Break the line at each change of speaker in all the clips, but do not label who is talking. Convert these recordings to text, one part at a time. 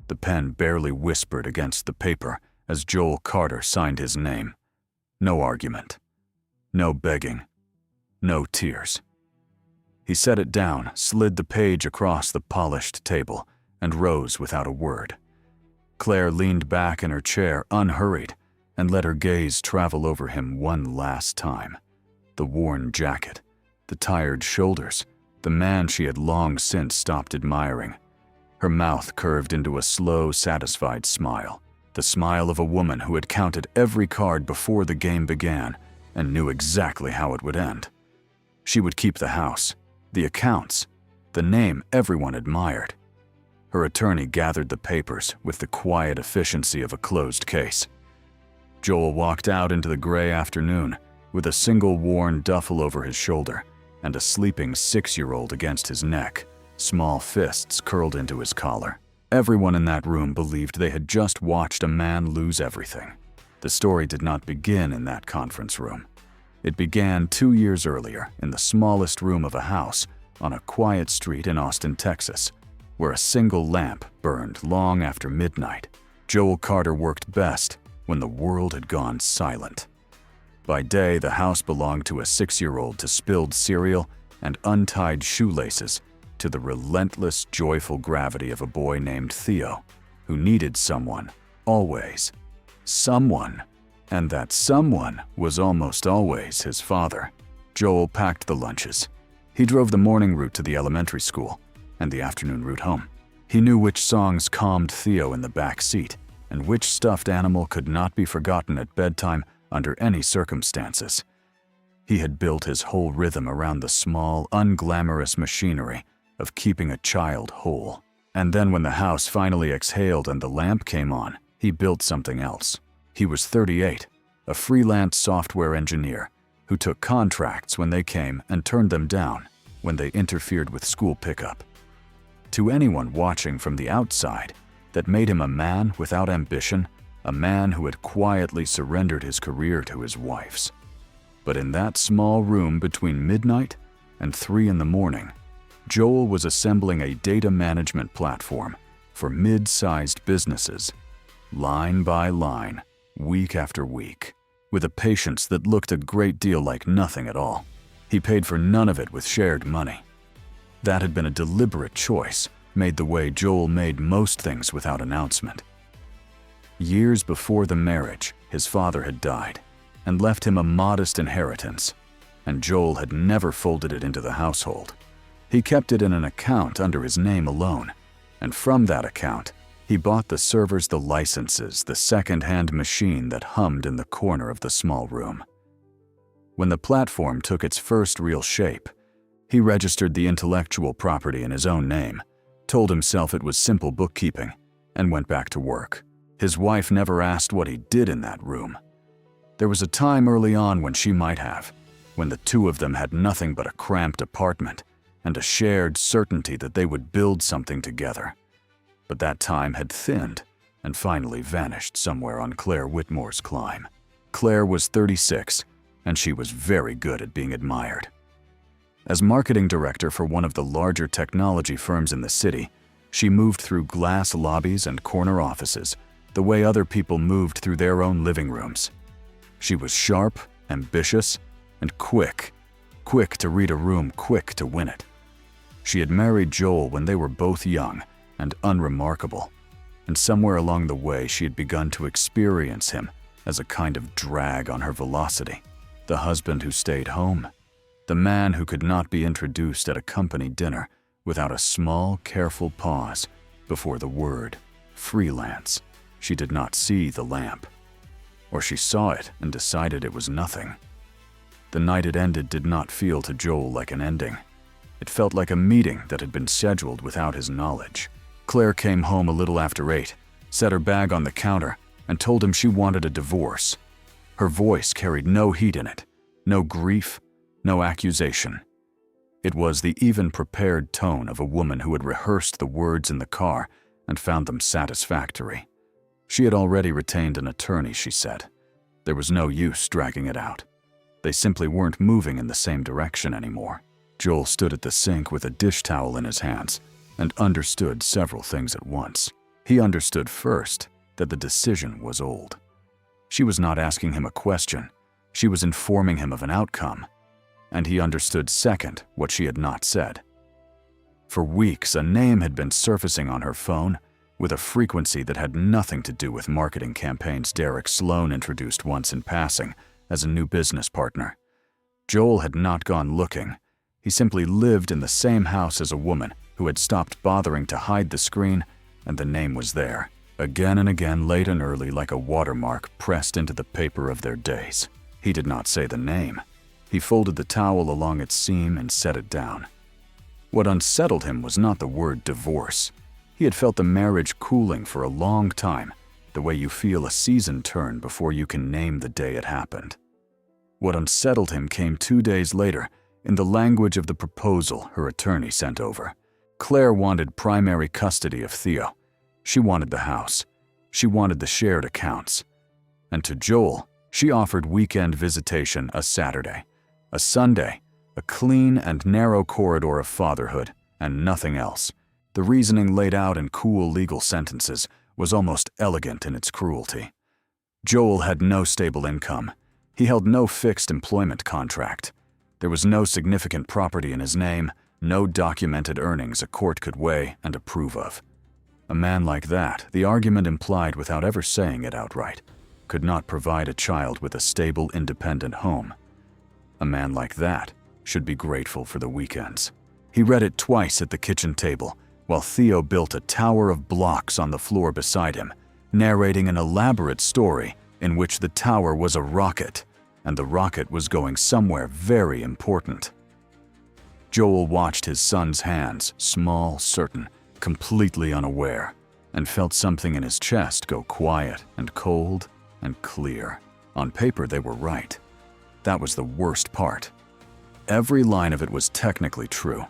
The pen barely whispered against the paper as Joel Carter signed his name. No argument. No begging. No tears. He set it down, slid the page across the polished table, and rose without a word. Claire leaned back in her chair, unhurried, and let her gaze travel over him one last time. The worn jacket, the tired shoulders, the man she had long since stopped admiring. Her mouth curved into a slow, satisfied smile, the smile of a woman who had counted every card before the game began and knew exactly how it would end. She would keep the house, the accounts, the name everyone admired. Her attorney gathered the papers with the quiet efficiency of a closed case. Joel walked out into the gray afternoon with a single worn duffel over his shoulder and a sleeping 6-year-old against his neck, small fists curled into his collar. Everyone in that room believed they had just watched a man lose everything. The story did not begin in that conference room. It began 2 years earlier in the smallest room of a house on a quiet street in Austin, Texas, where a single lamp burned long after midnight. Joel Carter worked best when the world had gone silent. By day, the house belonged to a 6-year-old to spilled cereal and untied shoelaces, to the relentless, joyful gravity of a boy named Theo, who needed someone, always. Someone. And that someone was almost always his father. Joel packed the lunches. He drove the morning route to the elementary school and the afternoon route home. He knew which songs calmed Theo in the back seat and which stuffed animal could not be forgotten at bedtime under any circumstances. He had built his whole rhythm around the small, unglamorous machinery of keeping a child whole. And then when the house finally exhaled and the lamp came on, he built something else. He was 38, a freelance software engineer who took contracts when they came and turned them down when they interfered with school pickup. To anyone watching from the outside, that made him a man without ambition, a man who had quietly surrendered his career to his wife's. But in that small room between midnight and 3 in the morning, Joel was assembling a data management platform for mid-sized businesses, line by line, week after week, with a patience that looked a great deal like nothing at all. He paid for none of it with shared money. That had been a deliberate choice, made the way Joel made most things without announcement. Years before the marriage, his father had died and left him a modest inheritance, and Joel had never folded it into the household. He kept it in an account under his name alone, and from that account, he bought the servers, the licenses, the second-hand machine that hummed in the corner of the small room. When the platform took its first real shape, he registered the intellectual property in his own name, told himself it was simple bookkeeping, and went back to work. His wife never asked what he did in that room. There was a time early on when she might have, when the two of them had nothing but a cramped apartment and a shared certainty that they would build something together. But that time had thinned and finally vanished somewhere on Claire Whitmore's climb. Claire was 36, and she was very good at being admired. As marketing director for one of the larger technology firms in the city, she moved through glass lobbies and corner offices the way other people moved through their own living rooms. She was sharp, ambitious, and quick to read a room, quick to win it. She had married Joel when they were both young and unremarkable, and somewhere along the way she had begun to experience him as a kind of drag on her velocity. The husband who stayed home, the man who could not be introduced at a company dinner without a small, careful pause before the word freelance. She did not see the lamp, or she saw it and decided it was nothing. The night it ended did not feel to Joel like an ending. It felt like a meeting that had been scheduled without his knowledge. Claire came home a little after 8, set her bag on the counter, and told him she wanted a divorce. Her voice carried no heat in it, no grief, no accusation. It was the even-prepared tone of a woman who had rehearsed the words in the car and found them satisfactory. She had already retained an attorney, she said. There was no use dragging it out. They simply weren't moving in the same direction anymore. Joel stood at the sink with a dish towel in his hands and understood several things at once. He understood first that the decision was old. She was not asking him a question, she was informing him of an outcome. And he understood second what she had not said. For weeks, a name had been surfacing on her phone with a frequency that had nothing to do with marketing campaigns Derek Sloan introduced once in passing as a new business partner. Joel had not gone looking. He simply lived in the same house as a woman who had stopped bothering to hide the screen, and the name was there, again and again, late and early, like a watermark pressed into the paper of their days. He did not say the name. He folded the towel along its seam and set it down. What unsettled him was not the word divorce. He had felt the marriage cooling for a long time, the way you feel a season turn before you can name the day it happened. What unsettled him came 2 days later in the language of the proposal her attorney sent over. Claire wanted primary custody of Theo. She wanted the house. She wanted the shared accounts. And to Joel, she offered weekend visitation a Saturday, a Sunday, a clean and narrow corridor of fatherhood, and nothing else. The reasoning laid out in cool legal sentences was almost elegant in its cruelty. Joel had no stable income. He held no fixed employment contract. There was no significant property in his name, no documented earnings a court could weigh and approve of. A man like that, the argument implied without ever saying it outright, could not provide a child with a stable, independent home. A man like that should be grateful for the weekends. He read it twice at the kitchen table, while Theo built a tower of blocks on the floor beside him, narrating an elaborate story in which the tower was a rocket, and the rocket was going somewhere very important. Joel watched his son's hands, small, certain, completely unaware, and felt something in his chest go quiet and cold and clear. On paper, they were right. That was the worst part. Every line of it was technically true.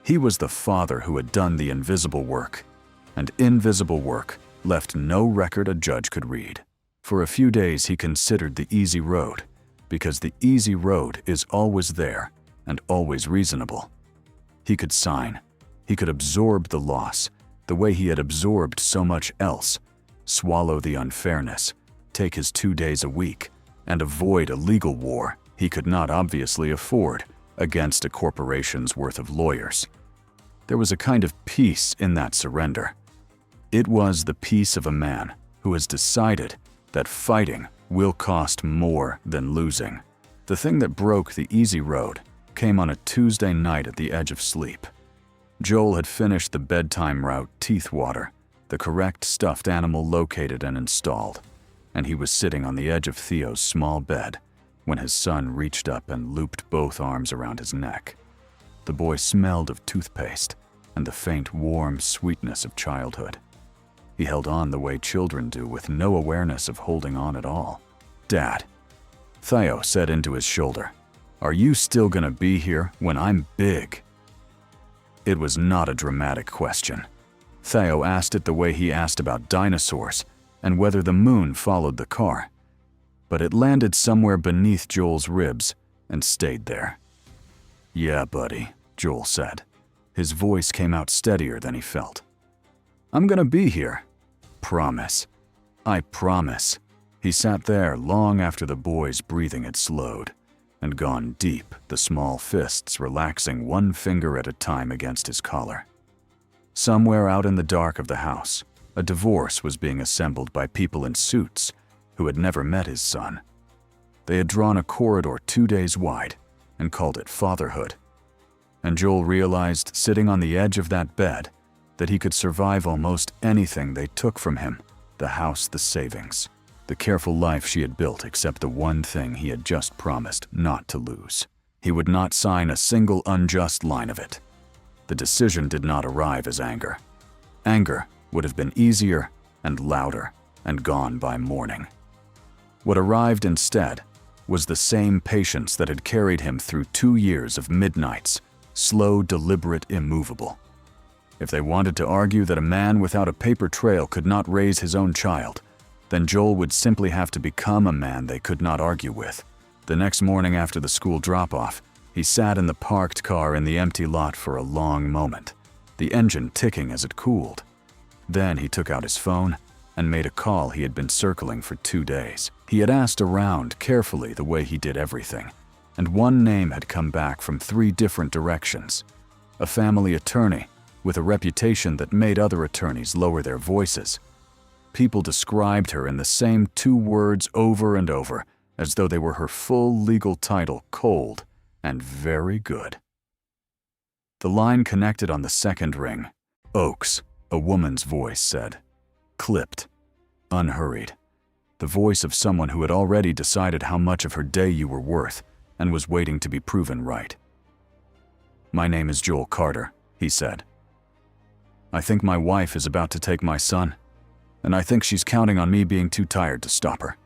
He was the father who had done the invisible work, and invisible work left no record a judge could read. For a few days he considered the easy road, because the easy road is always there and always reasonable. He could sign. He could absorb the loss, the way he had absorbed so much else, swallow the unfairness, take his 2 days a week, and avoid a legal war he could not obviously afford against a corporation's worth of lawyers. There was a kind of peace in that surrender. It was the peace of a man who has decided that fighting will cost more than losing. The thing that broke the easy road came on a Tuesday night at the edge of sleep. Joel had finished the bedtime route teeth water, the correct stuffed animal located and installed, and he was sitting on the edge of Theo's small bed when his son reached up and looped both arms around his neck. The boy smelled of toothpaste and the faint, warm sweetness of childhood. He held on the way children do, with no awareness of holding on at all. "Dad," Theo said into his shoulder, "are you still gonna be here when I'm big?" It was not a dramatic question. Theo asked it the way he asked about dinosaurs and whether the moon followed the car. But it landed somewhere beneath Joel's ribs and stayed there. "Yeah, buddy," Joel said. His voice came out steadier than he felt. "I'm gonna be here. Promise. I promise." He sat there long after the boy's breathing had slowed and gone deep, the small fists relaxing one finger at a time against his collar. Somewhere out in the dark of the house, a divorce was being assembled by people in suits who had never met his son. They had drawn a corridor 2 days wide and called it fatherhood. And Joel realized, sitting on the edge of that bed, that he could survive almost anything they took from him: the house, the savings, the careful life she had built, except the one thing he had just promised not to lose. He would not sign a single unjust line of it. The decision did not arrive as anger. Anger would have been easier and louder and gone by morning. What arrived instead was the same patience that had carried him through 2 years of midnights, slow, deliberate, immovable. If they wanted to argue that a man without a paper trail could not raise his own child, then Joel would simply have to become a man they could not argue with. The next morning after the school drop-off, he sat in the parked car in the empty lot for a long moment, the engine ticking as it cooled. Then he took out his phone and made a call he had been circling for 2 days. He had asked around carefully the way he did everything, and one name had come back from 3 different directions. A family attorney with a reputation that made other attorneys lower their voices. People described her in the same 2 words over and over, as though they were her full legal title: cold and very good. The line connected on the second ring. "Oaks," a woman's voice said. Clipped, unhurried. The voice of someone who had already decided how much of her day you were worth and was waiting to be proven right. "My name is Joel Carter," he said. "I think my wife is about to take my son, and I think she's counting on me being too tired to stop her."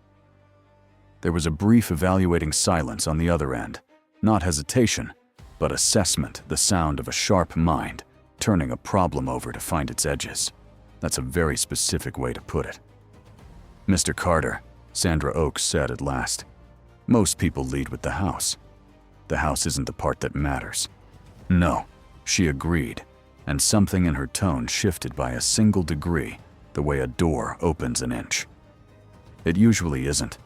There was a brief evaluating silence on the other end, not hesitation, but assessment, the sound of a sharp mind turning a problem over to find its edges. That's a very specific way to put it. "Mr. Carter," Sandra Oaks said at last, "most people lead with the house. The house isn't the part that matters." "No," she agreed, and something in her tone shifted by a single degree, the way a door opens an inch. "It usually isn't.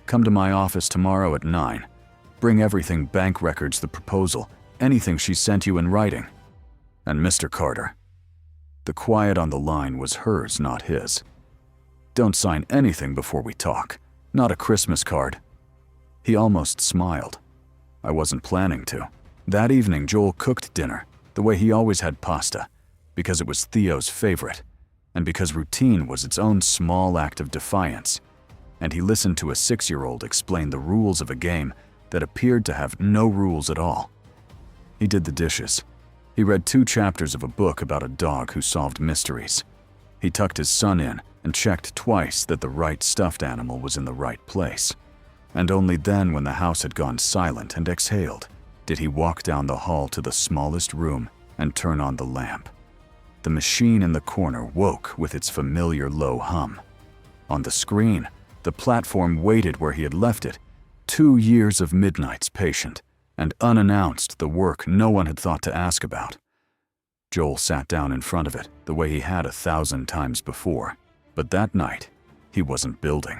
Come to my office tomorrow at 9. Bring everything: bank records, the proposal, anything she sent you in writing. And Mr. Carter," the quiet on the line was hers, not his, "don't sign anything before we talk. Not a Christmas card." He almost smiled. "I wasn't planning to." That evening, Joel cooked dinner, the way he always had pasta, because it was Theo's favorite, and because routine was its own small act of defiance. And he listened to a 6-year-old explain the rules of a game that appeared to have no rules at all. He did the dishes. He read 2 chapters of a book about a dog who solved mysteries. He tucked his son in and checked twice that the right stuffed animal was in the right place. And only then, when the house had gone silent and exhaled, did he walk down the hall to the smallest room and turn on the lamp. The machine in the corner woke with its familiar low hum. On the screen, the platform waited where he had left it, 2 years of midnights patient, and unannounced the work no one had thought to ask about. Joel sat down in front of it the way he had 1,000 times before, but that night, he wasn't building.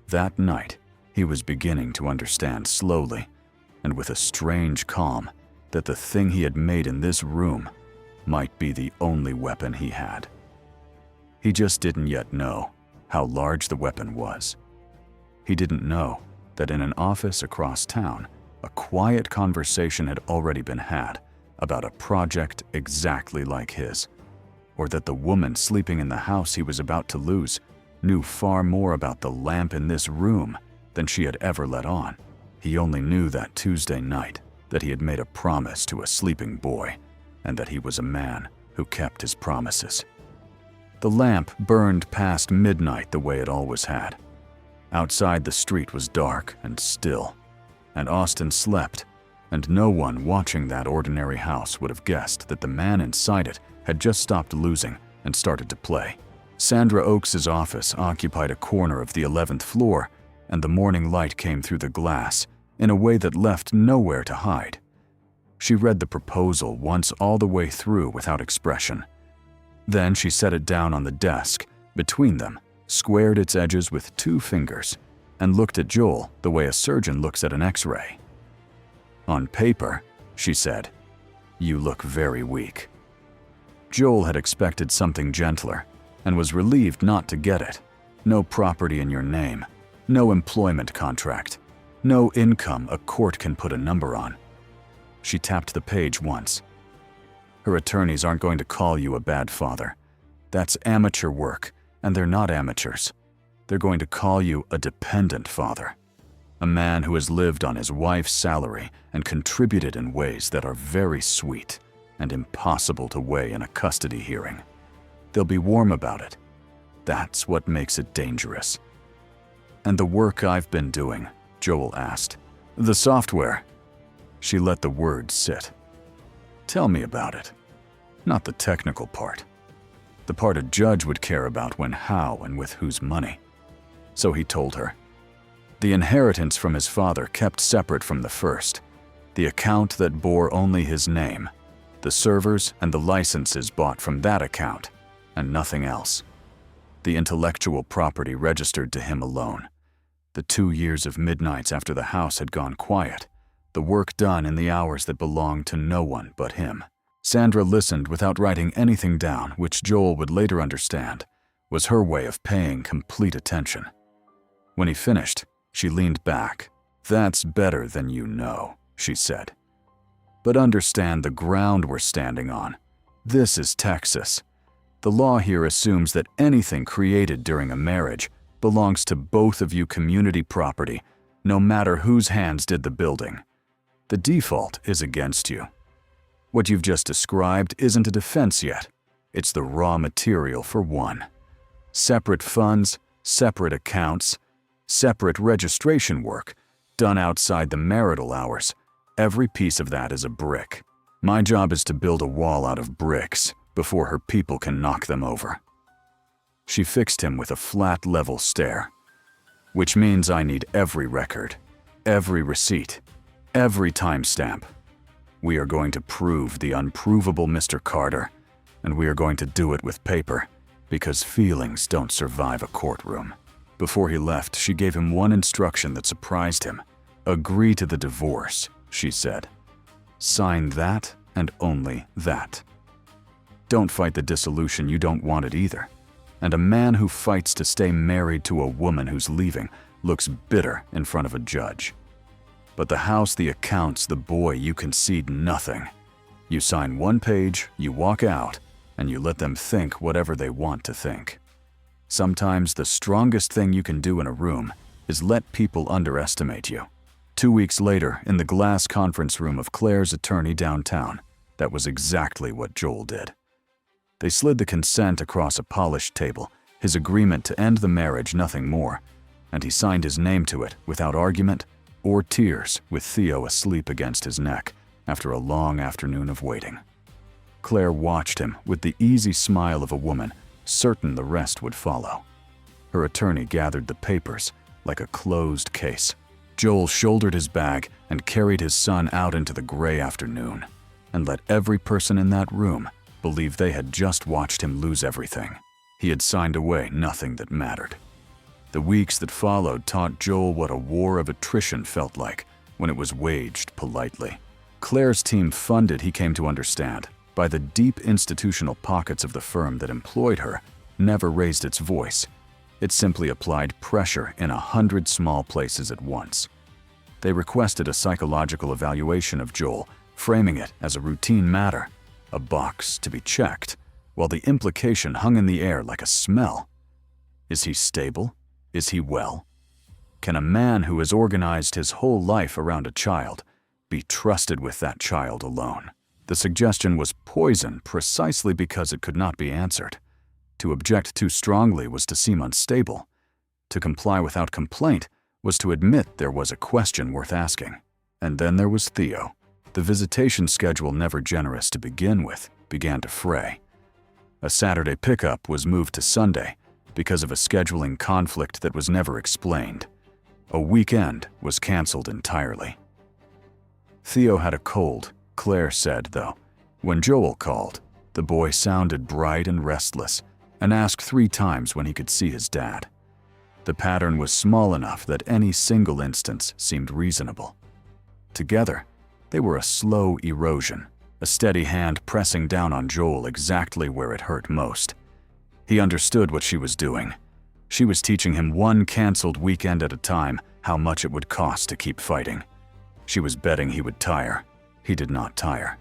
That night, he was beginning to understand slowly, and with a strange calm, that the thing he had made in this room might be the only weapon he had. He just didn't yet know how large the weapon was. He didn't know that in an office across town, a quiet conversation had already been had about a project exactly like his, or that the woman sleeping in the house he was about to lose knew far more about the lamp in this room than she had ever let on. He only knew that Tuesday night that he had made a promise to a sleeping boy, and that he was a man who kept his promises. The lamp burned past midnight the way it always had. Outside, the street was dark and still, and Austin slept, and no one watching that ordinary house would have guessed that the man inside it had just stopped losing and started to play. Sandra Oaks's office occupied a corner of the 11th floor, and the morning light came through the glass in a way that left nowhere to hide. She read the proposal once all the way through without expression. Then she set it down on the desk, between them, squared its edges with 2 fingers, and looked at Joel the way a surgeon looks at an X-ray. "On paper," she said, "you look very weak." Joel had expected something gentler, and was relieved not to get it. No property in your name, no employment contract, no income a court can put a number on. She tapped the page once. "Her attorneys aren't going to call you a bad father. That's amateur work, and they're not amateurs. They're going to call you a dependent father. A man who has lived on his wife's salary and contributed in ways that are very sweet and impossible to weigh in a custody hearing. They'll be warm about it. That's what makes it dangerous." "And the work I've been doing?" Joel asked. "The software." She let the words sit. "Tell me about it. Not the technical part. The part a judge would care about when, how, and with whose money." So he told her. The inheritance from his father kept separate from the first. The account that bore only his name. The servers and the licenses bought from that account. and nothing else. The intellectual property registered to him alone. The 2 years of midnights after the house had gone quiet, the work done in the hours that belonged to no one but him. Sandra listened without writing anything down, which Joel would later understand was her way of paying complete attention. When he finished, she leaned back. "That's better than you know," she said. "But understand the ground we're standing on. This is Texas. The law here assumes that anything created during a marriage belongs to both of you community property, no matter whose hands did the building. The default is against you. What you've just described isn't a defense yet. It's the raw material for one. Separate funds, separate accounts, separate registration work, done outside the marital hours. Every piece of that is a brick. My job is to build a wall out of bricks before her people can knock them over." She fixed him with a flat, level stare. "Which means I need every record, every receipt, every timestamp. We are going to prove the unprovable, Mr. Carter, and we are going to do it with paper, because feelings don't survive a courtroom." Before he left, she gave him one instruction that surprised him. "Agree to the divorce," she said. "Sign that and only that. Don't fight the dissolution, you don't want it either. And a man who fights to stay married to a woman who's leaving looks bitter in front of a judge. But the house, the accounts, the boy, you concede nothing. You sign one page, you walk out, and you let them think whatever they want to think. Sometimes the strongest thing you can do in a room is let people underestimate you." 2 weeks later, in the glass conference room of Claire's attorney downtown, that was exactly what Joel did. They slid the consent across a polished table, his agreement to end the marriage, nothing more, and he signed his name to it without argument or tears, with Theo asleep against his neck after a long afternoon of waiting. Claire watched him with the easy smile of a woman certain the rest would follow. Her attorney gathered the papers like a closed case. Joel shouldered his bag and carried his son out into the gray afternoon, and let every person in that room believe they had just watched him lose everything. He had signed away nothing that mattered. The weeks that followed taught Joel what a war of attrition felt like when it was waged politely. Claire's team, funded, he came to understand, by the deep institutional pockets of the firm that employed her, never raised its voice. It simply applied pressure in 100 small places at once. They requested a psychological evaluation of Joel, framing it as a routine matter, a box to be checked, while the implication hung in the air like a smell. Is he stable? Is he well? Can a man who has organized his whole life around a child be trusted with that child alone? The suggestion was poison precisely because it could not be answered. To object too strongly was to seem unstable. To comply without complaint was to admit there was a question worth asking. And then there was Theo. The visitation schedule, never generous to begin with, began to fray. A Saturday pickup was moved to Sunday because of a scheduling conflict that was never explained. A weekend was canceled entirely. Theo had a cold, Claire said, though. When Joel called, the boy sounded bright and restless and asked 3 times when he could see his dad. The pattern was small enough that any single instance seemed reasonable. Together, they were a slow erosion, a steady hand pressing down on Joel exactly where it hurt most. He understood what she was doing. She was teaching him one canceled weekend at a time how much it would cost to keep fighting. She was betting he would tire. He did not tire.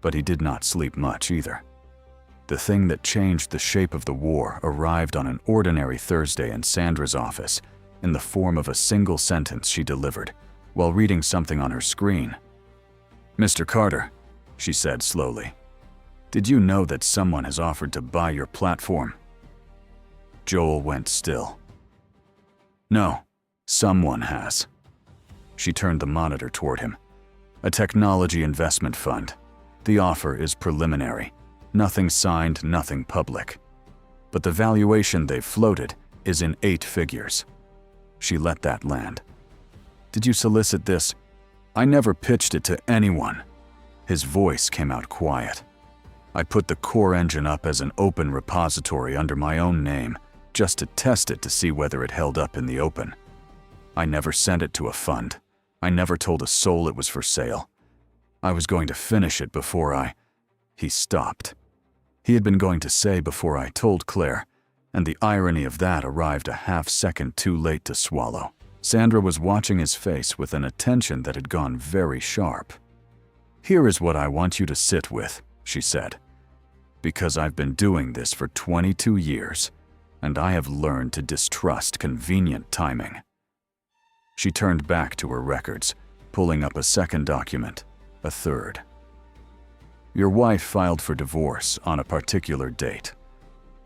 But he did not sleep much either. The thing that changed the shape of the war arrived on an ordinary Thursday in Sandra's office in the form of a single sentence she delivered while reading something on her screen. "Mr. Carter," she said slowly, "did you know that someone has offered to buy your platform?" Joel went still. "No, someone has." She turned the monitor toward him. "A technology investment fund. The offer is preliminary. Nothing signed, nothing public. But the valuation they've floated is in 8 figures. She let that land. "Did you solicit this?" "I never pitched it to anyone." His voice came out quiet. I put the core engine up as an open repository under my own name, just to test it to see whether it held up in the open. I never sent it to a fund. I never told a soul it was for sale. I was going to finish it before I... He stopped. He had been going to say before I told Claire, and the irony of that arrived a half-second too late to swallow. Sandra was watching his face with an attention that had gone very sharp. "Here is what I want you to sit with," she said, "because I've been doing this for 22 years, and I have learned to distrust convenient timing." She turned back to her records, pulling up a second document, a third. "Your wife filed for divorce on a particular date.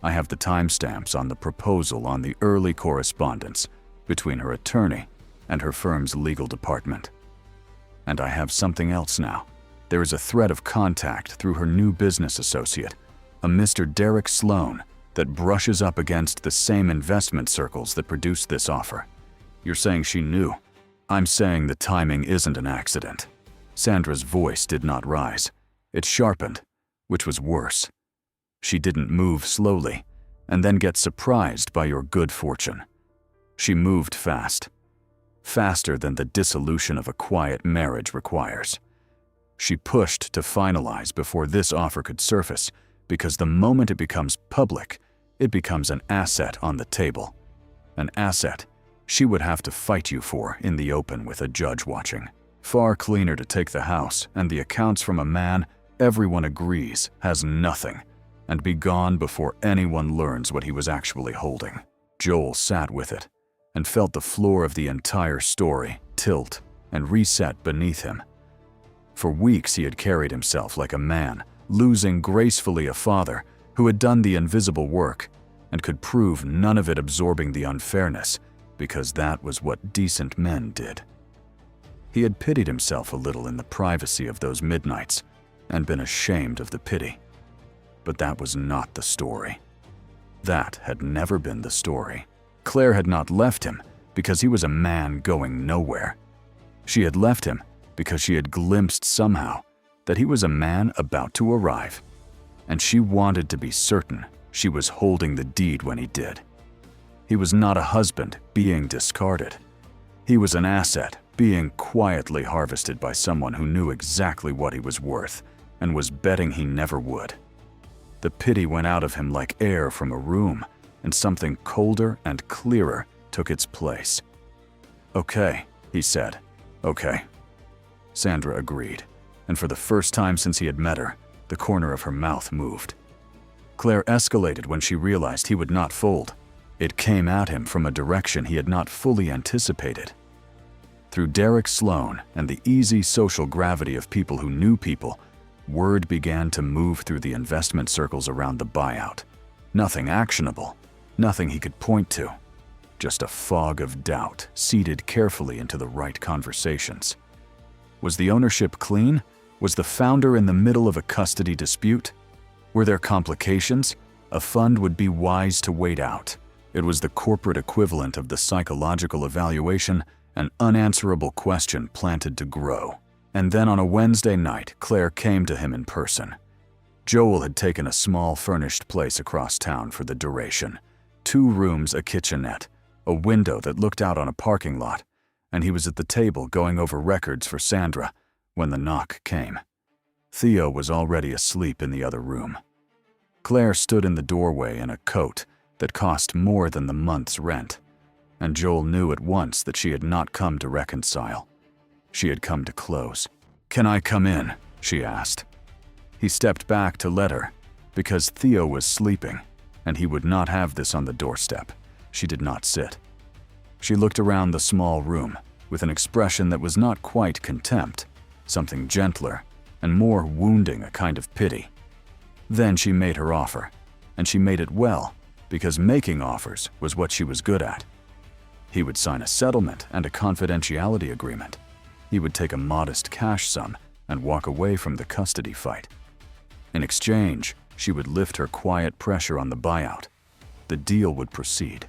I have the timestamps on the proposal on the early correspondence between her attorney and her firm's legal department. And I have something else now. There is a thread of contact through her new business associate, a Mr. Derek Sloan, that brushes up against the same investment circles that produced this offer. You're saying she knew. I'm saying the timing isn't an accident." Sandra's voice did not rise. It sharpened, which was worse. "She didn't move slowly and then get surprised by your good fortune. She moved fast. Faster than the dissolution of a quiet marriage requires. She pushed to finalize before this offer could surface, because the moment it becomes public, it becomes an asset on the table. An asset she would have to fight you for in the open with a judge watching. Far cleaner to take the house and the accounts from a man everyone agrees has nothing, and be gone before anyone learns what he was actually holding." Joel sat with it and felt the floor of the entire story tilt and reset beneath him. For weeks he had carried himself like a man, losing gracefully a father who had done the invisible work and could prove none of it, absorbing the unfairness, because that was what decent men did. He had pitied himself a little in the privacy of those midnights and been ashamed of the pity. But that was not the story. That had never been the story. Claire had not left him because he was a man going nowhere. She had left him because she had glimpsed somehow that he was a man about to arrive, and she wanted to be certain she was holding the deed when he did. He was not a husband being discarded. He was an asset being quietly harvested by someone who knew exactly what he was worth and was betting he never would. The pity went out of him like air from a room, and something colder and clearer took its place. "Okay," he said. "Okay." Sandra agreed, and for the first time since he had met her, the corner of her mouth moved. Claire escalated when she realized he would not fold. It came at him from a direction he had not fully anticipated. Through Derek Sloan and the easy social gravity of people who knew people, word began to move through the investment circles around the buyout. Nothing actionable, nothing he could point to. Just a fog of doubt seeded carefully into the right conversations. Was the ownership clean? Was the founder in the middle of a custody dispute? Were there complications? A fund would be wise to wait out. It was the corporate equivalent of the psychological evaluation, an unanswerable question planted to grow. And then on a Wednesday night, Claire came to him in person. Joel had taken a small furnished place across town for the duration. 2 rooms, a kitchenette, a window that looked out on a parking lot, and he was at the table going over records for Sandra when the knock came. Theo was already asleep in the other room. Claire stood in the doorway in a coat that cost more than the month's rent, and Joel knew at once that she had not come to reconcile. She had come to close. "Can I come in?" she asked. He stepped back to let her, because Theo was sleeping, and he would not have this on the doorstep. She did not sit. She looked around the small room with an expression that was not quite contempt, something gentler and more wounding, a kind of pity. Then she made her offer, and she made it well, because making offers was what she was good at. He would sign a settlement and a confidentiality agreement. He would take a modest cash sum and walk away from the custody fight. In exchange, she would lift her quiet pressure on the buyout. The deal would proceed.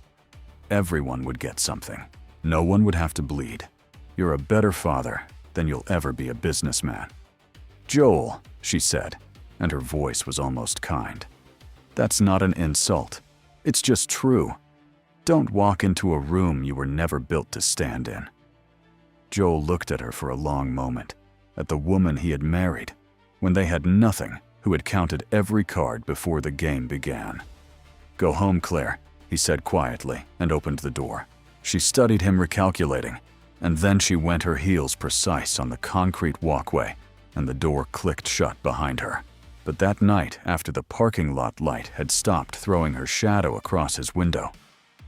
Everyone would get something. No one would have to bleed. "You're a better father than you'll ever be a businessman." "Joel," she said, and her voice was almost kind. "That's not an insult. It's just true. Don't walk into a room you were never built to stand in." Joel looked at her for a long moment, at the woman he had married, when they had nothing, who had counted every card before the game began. "Go home, Claire," he said quietly, and opened the door. She studied him, recalculating, and then she went her heels precise on the concrete walkway, and the door clicked shut behind her. But that night, after the parking lot light had stopped throwing her shadow across his window,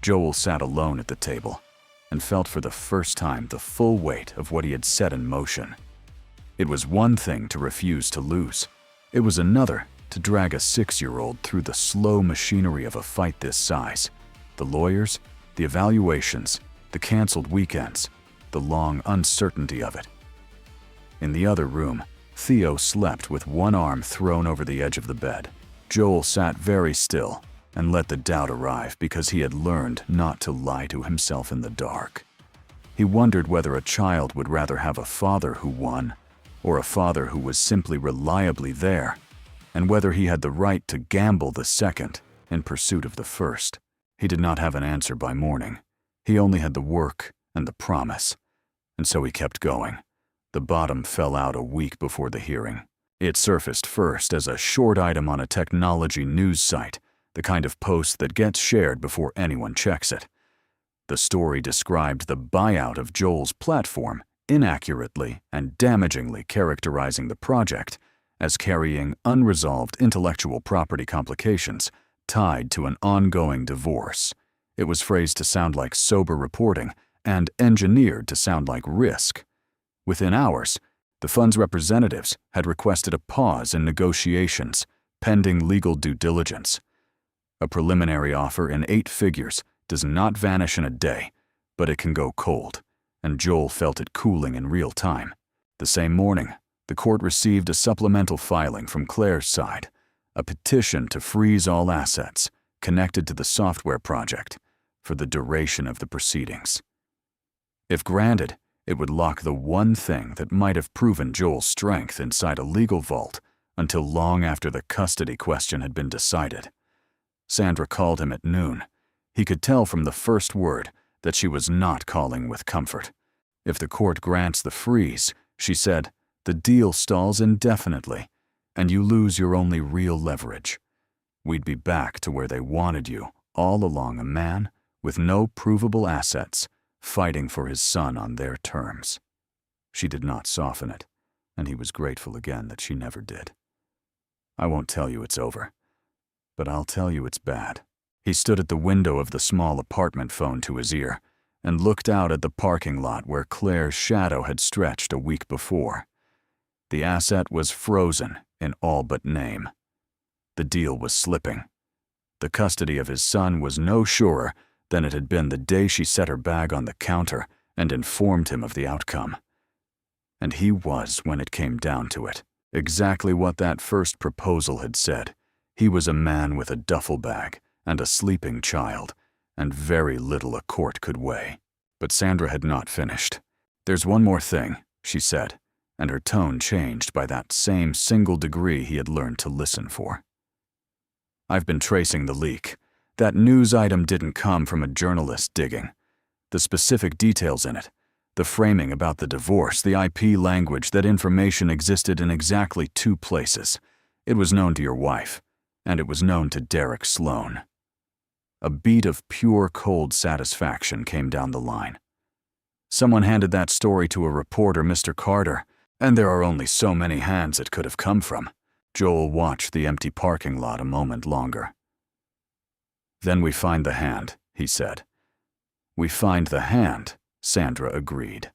Joel sat alone at the table and felt for the first time the full weight of what he had set in motion. It was one thing to refuse to lose. It was another to drag a 6-year-old through the slow machinery of a fight this size. The lawyers, the evaluations, the canceled weekends, the long uncertainty of it. In the other room, Theo slept with one arm thrown over the edge of the bed. Joel sat very still and let the doubt arrive because he had learned not to lie to himself in the dark. He wondered whether a child would rather have a father who won or a father who was simply reliably there, and whether he had the right to gamble the second in pursuit of the first. He did not have an answer by morning. He only had the work and the promise, and so he kept going. The bottom fell out a week before the hearing. It surfaced first as a short item on a technology news site, the kind of post that gets shared before anyone checks it. The story described the buyout of Joel's platform, inaccurately and damagingly characterizing the project as carrying unresolved intellectual property complications tied to an ongoing divorce. It was phrased to sound like sober reporting and engineered to sound like risk. Within hours, the fund's representatives had requested a pause in negotiations, pending legal due diligence. A preliminary offer in 8 figures does not vanish in a day, but it can go cold, and Joel felt it cooling in real time. The same morning, the court received a supplemental filing from Claire's side, a petition to freeze all assets connected to the software project for the duration of the proceedings. If granted, it would lock the one thing that might have proven Joel's strength inside a legal vault until long after the custody question had been decided. Sandra called him at noon. He could tell from the first word that she was not calling with comfort. If the court grants the freeze, she said, the deal stalls indefinitely, and you lose your only real leverage. We'd be back to where they wanted you, all along, a man with no provable assets, fighting for his son on their terms. She did not soften it, and he was grateful again that she never did. "I won't tell you it's over, but I'll tell you it's bad." He stood at the window of the small apartment phone to his ear and looked out at the parking lot where Claire's shadow had stretched a week before. The asset was frozen in all but name. The deal was slipping. The custody of his son was no surer than it had been the day she set her bag on the counter and informed him of the outcome. And he was, when it came down to it, exactly what that first proposal had said. He was a man with a duffel bag and a sleeping child, and very little a court could weigh. But Sandra had not finished. "There's one more thing," she said, and her tone changed by that same single degree he had learned to listen for. "I've been tracing the leak. That news item didn't come from a journalist digging. The specific details in it, the framing about the divorce, the IP language, that information existed in exactly 2 places. It was known to your wife, and it was known to Derek Sloan." A beat of pure cold satisfaction came down the line. "Someone handed that story to a reporter, Mr. Carter, and there are only so many hands it could have come from." Joel watched the empty parking lot a moment longer. "Then we find the hand," he said. "We find the hand," Sandra agreed.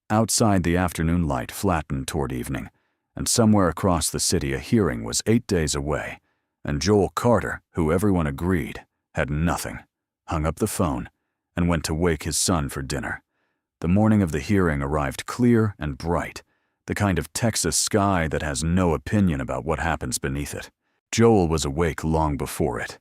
Outside, the afternoon light flattened toward evening, and somewhere across the city a hearing was 8 days away, and Joel Carter, who everyone agreed, had nothing, hung up the phone, and went to wake his son for dinner. The morning of the hearing arrived clear and bright, the kind of Texas sky that has no opinion about what happens beneath it. Joel was awake long before it.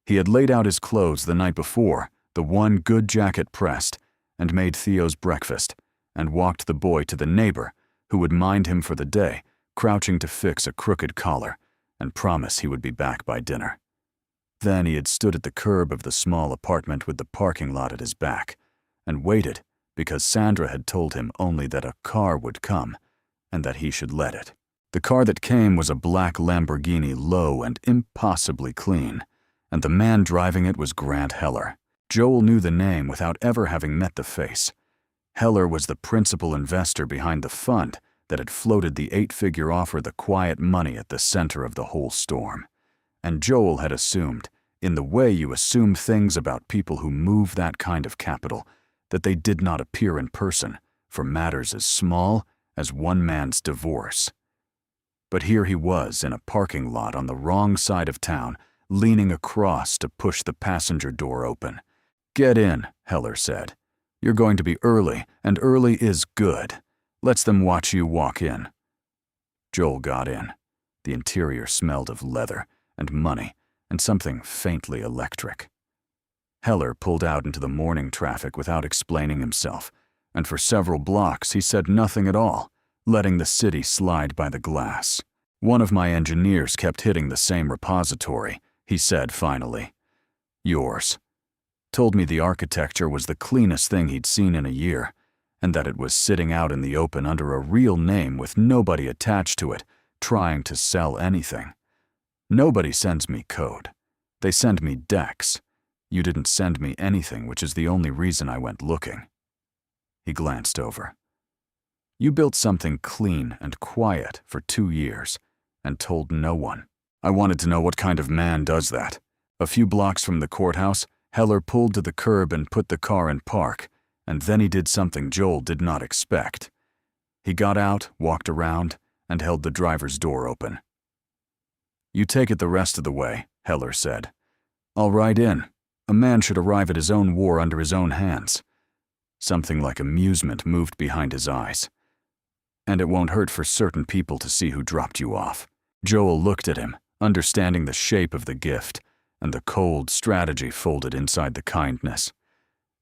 He had laid out his clothes the night before, the one good jacket pressed, and made Theo's breakfast, and walked the boy to the neighbor, who would mind him for the day, crouching to fix a crooked collar and promise he would be back by dinner. Then he had stood at the curb of the small apartment with the parking lot at his back and waited because Sandra had told him only that a car would come and that he should let it. The car that came was a black Lamborghini, low and impossibly clean, and the man driving it was Grant Heller. Joel knew the name without ever having met the face. Heller was the principal investor behind the fund that had floated the 8-figure offer, the quiet money at the center of the whole storm. And Joel had assumed, in the way you assume things about people who move that kind of capital, that they did not appear in person for matters as small as one man's divorce. But here he was in a parking lot on the wrong side of town, leaning across to push the passenger door open. "Get in," Heller said. "You're going to be early, and early is good. Let's them watch you walk in." Joel got in. The interior smelled of leather and money and something faintly electric. Heller pulled out into the morning traffic without explaining himself, and for several blocks he said nothing at all, letting the city slide by the glass. "One of my engineers kept hitting the same repository," he said finally. "Yours. Told me the architecture was the cleanest thing he'd seen in a year, and that it was sitting out in the open under a real name with nobody attached to it, trying to sell anything. Nobody sends me code. They send me decks. You didn't send me anything, which is the only reason I went looking." He glanced over. "You built something clean and quiet for 2 years and told no one. I wanted to know what kind of man does that." A few blocks from the courthouse, Heller pulled to the curb and put the car in park, and then he did something Joel did not expect. He got out, walked around, and held the driver's door open. "You take it the rest of the way," Heller said. "I'll ride in. A man should arrive at his own war under his own hands." Something like amusement moved behind his eyes. "And it won't hurt for certain people to see who dropped you off." Joel looked at him, understanding the shape of the gift and the cold strategy folded inside the kindness.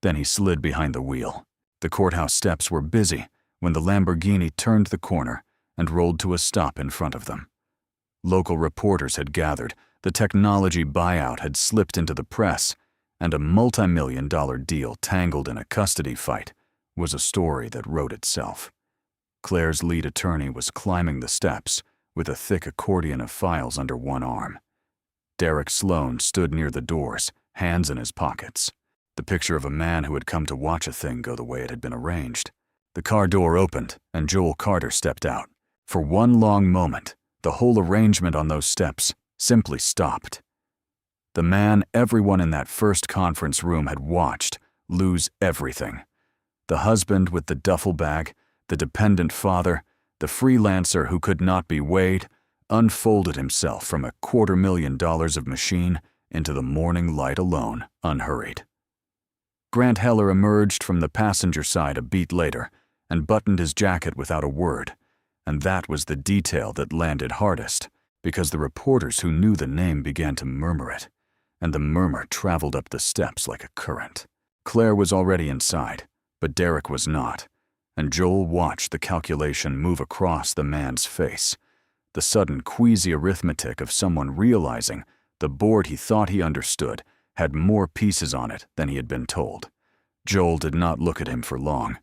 Then he slid behind the wheel. The courthouse steps were busy when the Lamborghini turned the corner and rolled to a stop in front of them. Local reporters had gathered, the technology buyout had slipped into the press, and a multi-million-dollar deal tangled in a custody fight was a story that wrote itself. Claire's lead attorney was climbing the steps with a thick accordion of files under one arm. Derek Sloan stood near the doors, hands in his pockets, the picture of a man who had come to watch a thing go the way it had been arranged. The car door opened, and Joel Carter stepped out. For one long moment, the whole arrangement on those steps simply stopped. The man everyone in that first conference room had watched lose everything. The husband with the duffel bag, the dependent father, the freelancer who could not be weighed, unfolded himself from $250,000 of machine into the morning light alone, unhurried. Grant Heller emerged from the passenger side a beat later and buttoned his jacket without a word, and that was the detail that landed hardest, because the reporters who knew the name began to murmur it, and the murmur traveled up the steps like a current. Claire was already inside, but Derek was not, and Joel watched the calculation move across the man's face, the sudden queasy arithmetic of someone realizing the board he thought he understood had more pieces on it than he had been told. Joel did not look at him for long.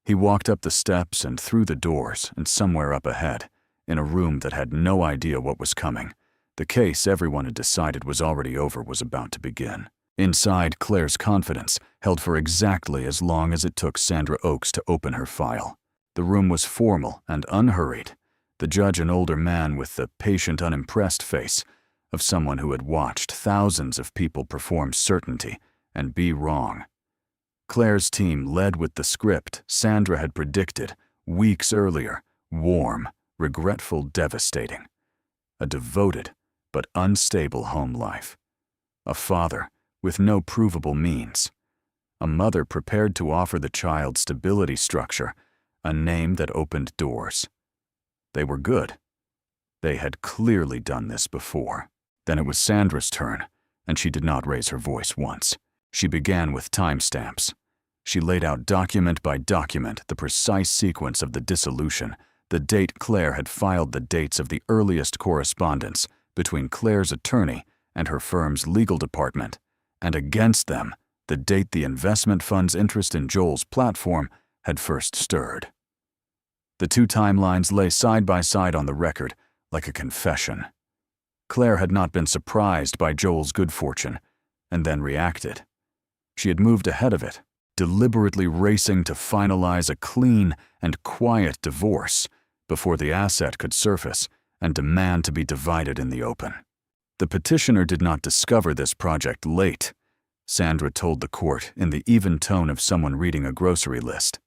He walked up the steps and through the doors and somewhere up ahead, in a room that had no idea what was coming. The case everyone had decided was already over was about to begin. Inside, Claire's confidence held for exactly as long as it took Sandra Oaks to open her file. The room was formal and unhurried. The judge, an older man with the patient, unimpressed face of someone who had watched thousands of people perform certainty and be wrong. Claire's team led with the script Sandra had predicted weeks earlier: warm, regretful, devastating. A devoted but unstable home life. A father with no provable means. A mother prepared to offer the child stability structure, a name that opened doors. They were good. They had clearly done this before. Then it was Sandra's turn, and she did not raise her voice once. She began with timestamps. She laid out document by document the precise sequence of the dissolution, the date Claire had filed the dates of the earliest correspondence between Claire's attorney and her firm's legal department, and against them, the date the investment fund's interest in Joel's platform had first stirred. The two timelines lay side by side on the record like a confession. Claire had not been surprised by Joel's good fortune, and then reacted. She had moved ahead of it, deliberately racing to finalize a clean and quiet divorce before the asset could surface and demand to be divided in the open. The petitioner did not discover this project late, Sandra told the court in the even tone of someone reading a grocery list.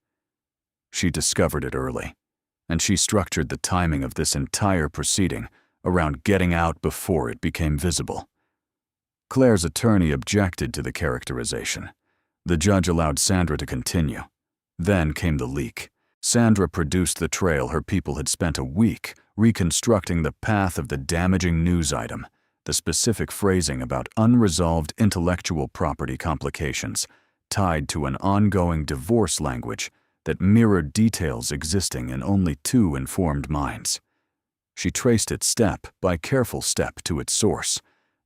She discovered it early, and she structured the timing of this entire proceeding around getting out before it became visible. Claire's attorney objected to the characterization. The judge allowed Sandra to continue. Then came the leak. Sandra produced the trail her people had spent a week reconstructing the path of the damaging news item, the specific phrasing about unresolved intellectual property complications tied to an ongoing divorce language that mirrored details existing in only two informed minds. She traced it step by careful step to its source,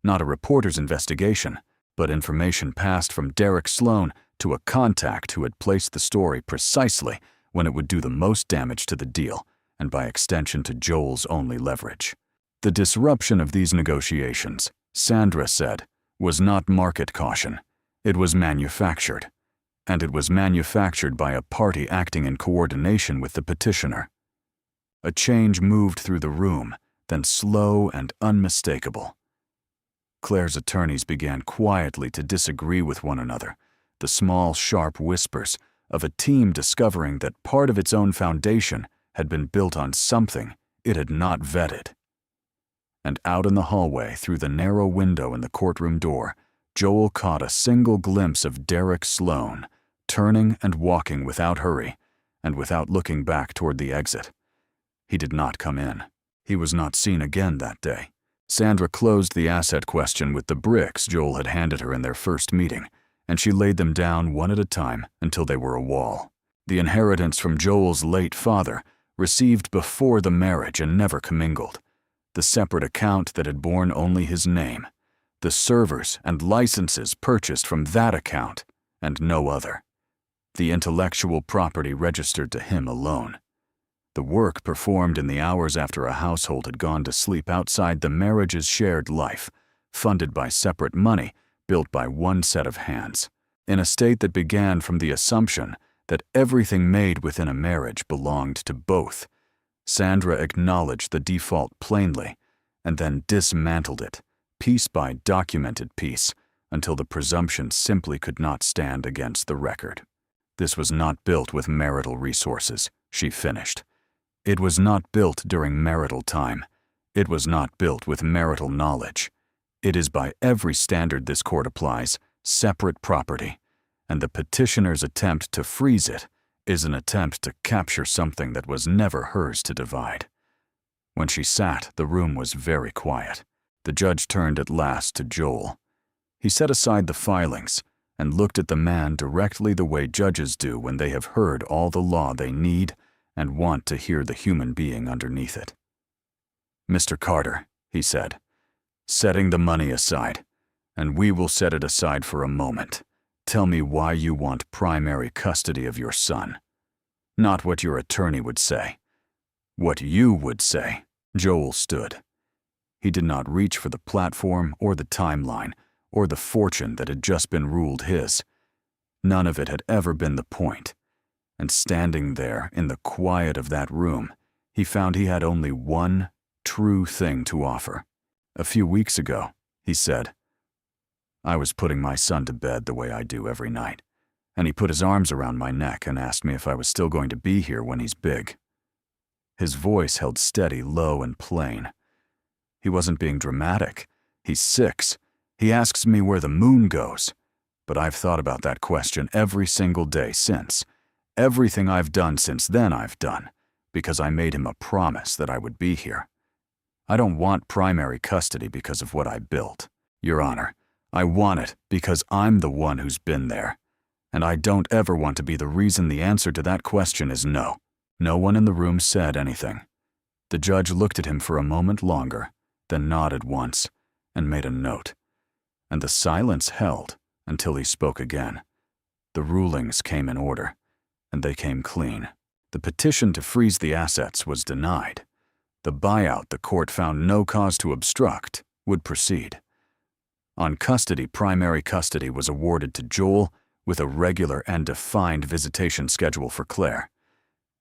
not a reporter's investigation, but information passed from Derek Sloan to a contact who had placed the story precisely when it would do the most damage to the deal, and by extension to Joel's only leverage. The disruption of these negotiations, Sandra said, was not market caution. It was manufactured. And it was manufactured by a party acting in coordination with the petitioner. A change moved through the room, then slow and unmistakable. Claire's attorneys began quietly to disagree with one another, the small, sharp whispers of a team discovering that part of its own foundation had been built on something it had not vetted. And out in the hallway, through the narrow window in the courtroom door, Joel caught a single glimpse of Derek Sloan, turning and walking without hurry, and without looking back toward the exit. He did not come in. He was not seen again that day. Sandra closed the asset question with the bricks Joel had handed her in their first meeting, and she laid them down one at a time until they were a wall. The inheritance from Joel's late father, received before the marriage and never commingled. The separate account that had borne only his name. The servers and licenses purchased from that account and no other. The intellectual property registered to him alone. The work performed in the hours after a household had gone to sleep outside the marriage's shared life, funded by separate money built by one set of hands, in a state that began from the assumption that everything made within a marriage belonged to both. Sandra acknowledged the default plainly, and then dismantled it, piece by documented piece, until the presumption simply could not stand against the record. This was not built with marital resources, she finished. It was not built during marital time. It was not built with marital knowledge. It is by every standard this court applies, separate property, and the petitioner's attempt to freeze it is an attempt to capture something that was never hers to divide. When she sat, the room was very quiet. The judge turned at last to Joel. He set aside the filings and looked at the man directly the way judges do when they have heard all the law they need and want to hear the human being underneath it. "Mr. Carter," he said, "setting the money aside, and we will set it aside for a moment. Tell me why you want primary custody of your son. Not what your attorney would say. What you would say." Joel stood. He did not reach for the platform or the timeline or the fortune that had just been ruled his. None of it had ever been the point. And standing there in the quiet of that room, he found he had only one true thing to offer. "A few weeks ago," he said, "I was putting my son to bed the way I do every night, and he put his arms around my neck and asked me if I was still going to be here when he's big." His voice held steady, low, and plain. He wasn't being dramatic. "He's 6. He asks me where the moon goes. But I've thought about that question every single day since. Everything I've done since then I've done, because I made him a promise that I would be here. I don't want primary custody because of what I built, Your Honor. I want it because I'm the one who's been there. And I don't ever want to be the reason the answer to that question is no." No one in the room said anything. The judge looked at him for a moment longer, then nodded once, and made a note. And the silence held until he spoke again. The rulings came in order, and they came clean. The petition to freeze the assets was denied. The buyout the court found no cause to obstruct would proceed. On custody, primary custody was awarded to Joel with a regular and defined visitation schedule for Claire.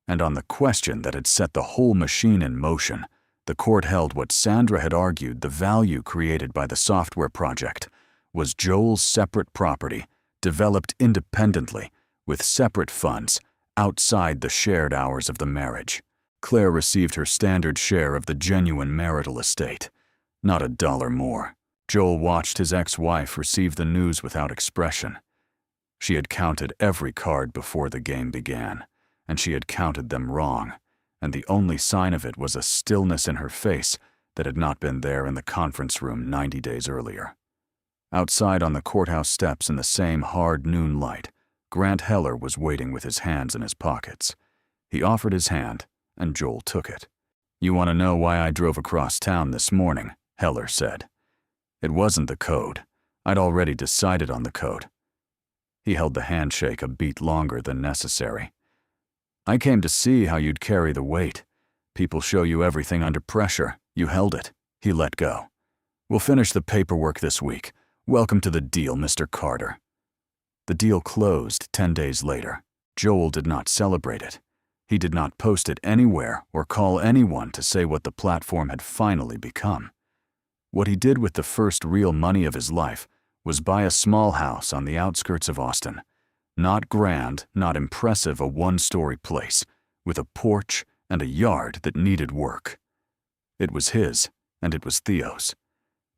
And on the question that had set the whole machine in motion, the court held what Sandra had argued the value created by the software project was Joel's separate property, developed independently, with separate funds, outside the shared hours of the marriage. Claire received her standard share of the genuine marital estate, not a dollar more. Joel watched his ex-wife receive the news without expression. She had counted every card before the game began, and she had counted them wrong, and the only sign of it was a stillness in her face that had not been there in the conference room 90 days earlier. Outside on the courthouse steps in the same hard noon light, Grant Heller was waiting with his hands in his pockets. He offered his hand, and Joel took it. "You want to know why I drove across town this morning?" Heller said. "It wasn't the code. I'd already decided on the code." He held the handshake a beat longer than necessary. "I came to see how you'd carry the weight. People show you everything under pressure. You held it." He let go. "We'll finish the paperwork this week. Welcome to the deal, Mr. Carter." The deal closed 10 days later. Joel did not celebrate it. He did not post it anywhere or call anyone to say what the platform had finally become. What he did with the first real money of his life was buy a small house on the outskirts of Austin. Not grand, not impressive, a one-story place, with a porch and a yard that needed work. It was his, and it was Theo's.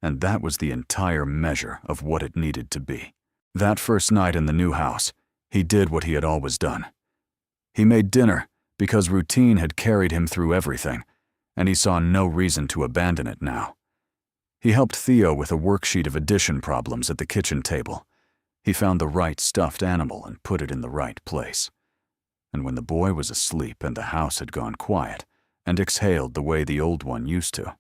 And that was the entire measure of what it needed to be. That first night in the new house, he did what he had always done. He made dinner because routine had carried him through everything, and he saw no reason to abandon it now. He helped Theo with a worksheet of addition problems at the kitchen table. He found the right stuffed animal and put it in the right place. And when the boy was asleep and the house had gone quiet and exhaled the way the old one used to,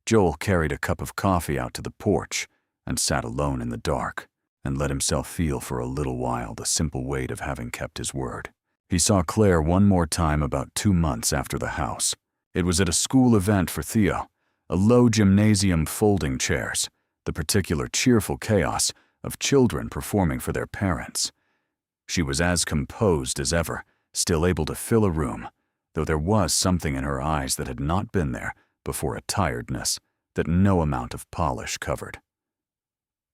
Joel carried a cup of coffee out to the porch and sat alone in the dark and let himself feel for a little while the simple weight of having kept his word. He saw Claire one more time about 2 months after the house. It was at a school event for Theo, a low gymnasium, folding chairs, the particular cheerful chaos of children performing for their parents. She was as composed as ever, still able to fill a room, though there was something in her eyes that had not been there before, a tiredness that no amount of polish covered.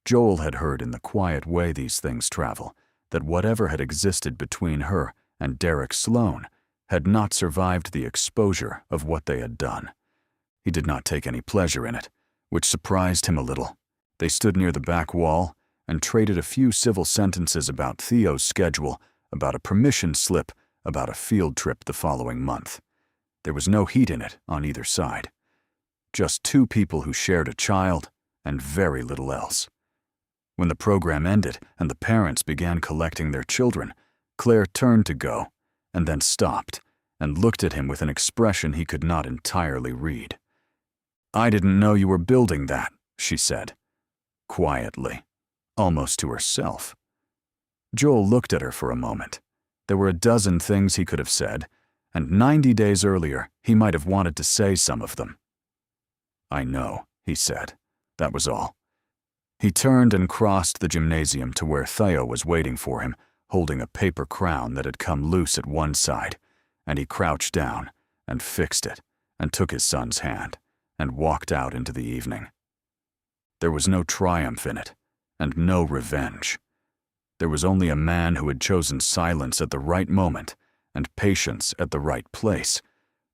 Joel had heard in the quiet way these things travel that whatever had existed between her and Derek Sloan had not survived the exposure of what they had done. He did not take any pleasure in it, which surprised him a little. They stood near the back wall and traded a few civil sentences about Theo's schedule, about a permission slip, about a field trip the following month. There was no heat in it on either side. Just two people who shared a child and very little else. When the program ended and the parents began collecting their children, Claire turned to go, and then stopped, and looked at him with an expression he could not entirely read. "I didn't know you were building that," she said, quietly, almost to herself. Joel looked at her for a moment. There were a dozen things he could have said, and 90 days earlier he might have wanted to say some of them. "I know," he said. That was all. He turned and crossed the gymnasium to where Theo was waiting for him, holding a paper crown that had come loose at one side, and he crouched down and fixed it and took his son's hand and walked out into the evening. There was no triumph in it, and no revenge. There was only a man who had chosen silence at the right moment and patience at the right place,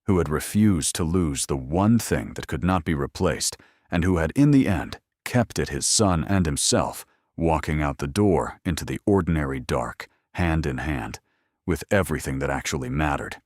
who had refused to lose the one thing that could not be replaced, and who had in the end kept it, his son and himself, walking out the door into the ordinary dark, hand in hand, with everything that actually mattered.